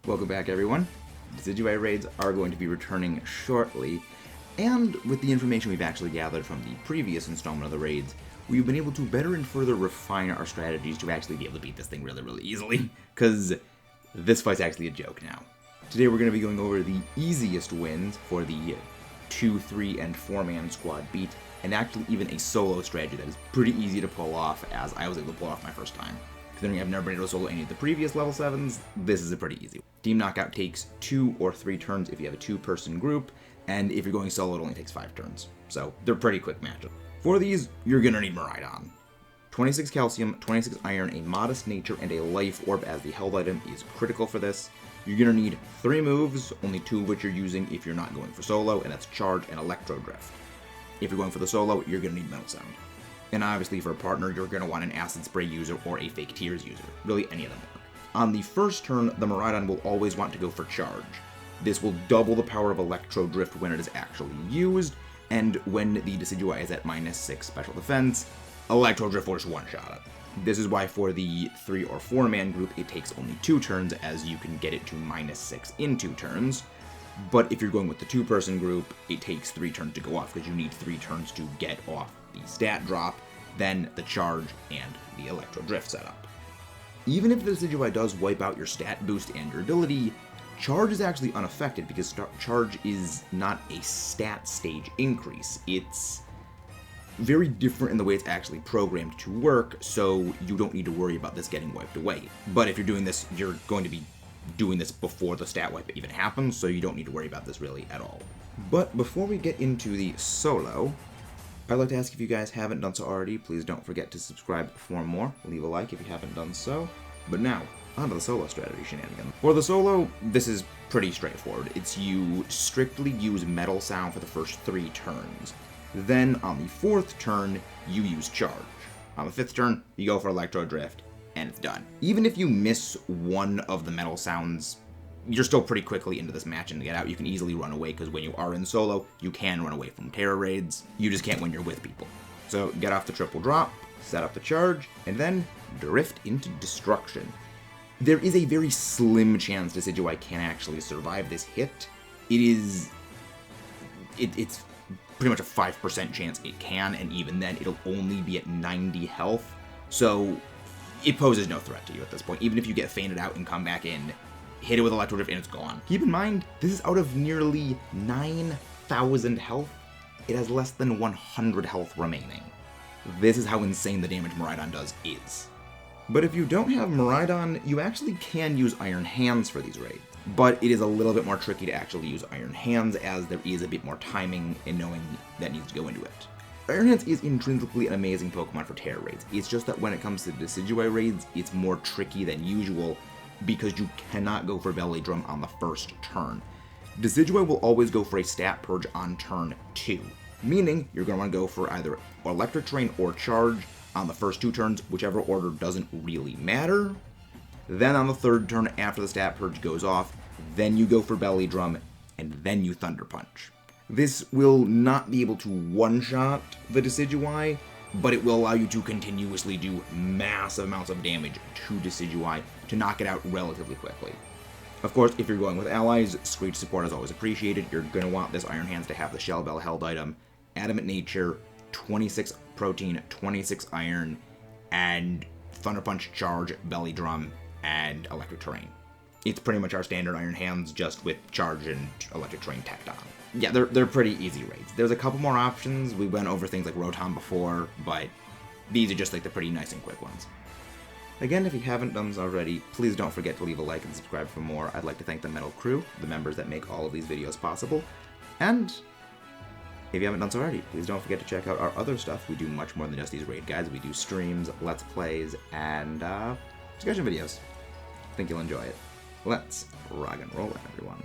Welcome back, everyone. Decidueye raids are going to be returning shortly, and with the information we've actually gathered from the previous installment of the raids, we've been able to better and further refine our strategies to actually be able to beat this thing really easily, because this fight's actually a joke now. Today we're going to be going over the easiest wins for the 2, 3, and 4-man squad beat, and actually even a solo strategy that is pretty easy to pull off, as I was able to pull off my first time. Considering I've never been able to solo any of the previous level 7s, this is a pretty easy one. Team Knockout takes 2 or 3 turns if you have a 2-person group, and if you're going solo it only takes 5 turns. So they're pretty quick matchups. For these, you're gonna need Miraidon. 26 calcium, 26 iron, a modest nature, and a life orb as the held item is critical for this. You're gonna need 3 moves, only 2 of which you're using if you're not going for solo, and that's Charge and Electro Drift. If you're going for the solo, you're gonna need Metal Sound. And obviously for a partner, you're going to want an Acid Spray user or a Fake Tears user. Really, any of them work. On the first turn, the Miraidon will always want to go for Charge. This will double the power of Electro Drift when it is actually used, and when the Decidueye is at -6 special defense, Electro Drift will just one-shot it. This is why for the 3 or 4-man group, it takes only 2 turns, as you can get it to -6 in 2 turns. But if you're going with the 2-person group, it takes 3 turns to go off, because you need 3 turns to get off the stat drop, then the charge, and the Electro Drift setup. Even if the Decidueye does wipe out your stat boost and your ability, charge is actually unaffected because charge is not a stat stage increase. It's very different in the way it's actually programmed to work, so you don't need to worry about this getting wiped away. But if you're doing this, you're going to be doing this before the stat wipe even happens, so you don't need to worry about this really at all. But before we get into the solo, I'd like to ask if you guys haven't done so already, please don't forget to subscribe for more, leave a like if you haven't done so. But now, onto the solo strategy shenanigans. For the solo, this is pretty straightforward. It's you strictly use Metal Sound for the first 3 turns. Then on the 4th turn, you use Charge. On the 5th turn, you go for Electro Drift, and it's done. Even if you miss one of the Metal Sounds, you're still pretty quickly into this match and to get out. You can easily run away, because when you are in solo, you can run away from Terra raids. You just can't when you're with people. So get off the triple drop, set up the charge, and then drift into destruction. There is a very slim chance Decidueye can actually survive this hit. It's pretty much a 5% chance it can, and even then, it'll only be at 90 health. So it poses no threat to you at this point. Even if you get fainted out and come back in, hit it with Electro Drift and it's gone. Keep in mind, this is out of nearly 9,000 health. It has less than 100 health remaining. This is how insane the damage Miraidon does is. But if you don't have Miraidon, you actually can use Iron Hands for these raids. But it is a little bit more tricky to actually use Iron Hands, as there is a bit more timing and knowing that needs to go into it. Iron Hands is intrinsically an amazing Pokemon for Terra raids. It's just that when it comes to Decidueye raids, it's more tricky than usual, because you cannot go for Belly Drum on the first turn. Decidueye will always go for a Stat Purge on turn 2, meaning you're going to want to go for either Electric Terrain or Charge on the first 2 turns, whichever order doesn't really matter. Then on the 3rd turn, after the Stat Purge goes off, then you go for Belly Drum, and then you Thunder Punch. This will not be able to one-shot the Decidueye, but it will allow you to continuously do massive amounts of damage to Decidueye to knock it out relatively quickly. Of course, if you're going with allies, Screech support is always appreciated. You're going to want this Iron Hands to have the Shell Bell held item, Adamant Nature, 26 Protein, 26 Iron, and Thunder Punch, Charge, Belly Drum, and Electric Terrain. It's pretty much our standard Iron Hands, just with Charge and Electric Terrain tacked on. Yeah, they're pretty easy raids. There's a couple more options. We went over things like Rotom before, but these are just like the pretty nice and quick ones. Again, if you haven't done so already, please don't forget to leave a like and subscribe for more. I'd like to thank the Metal Crew, the members that make all of these videos possible. And if you haven't done so already, please don't forget to check out our other stuff. We do much more than just these raid guides. We do streams, Let's Plays, and discussion videos. I think you'll enjoy it. Let's rock and roll it, everyone.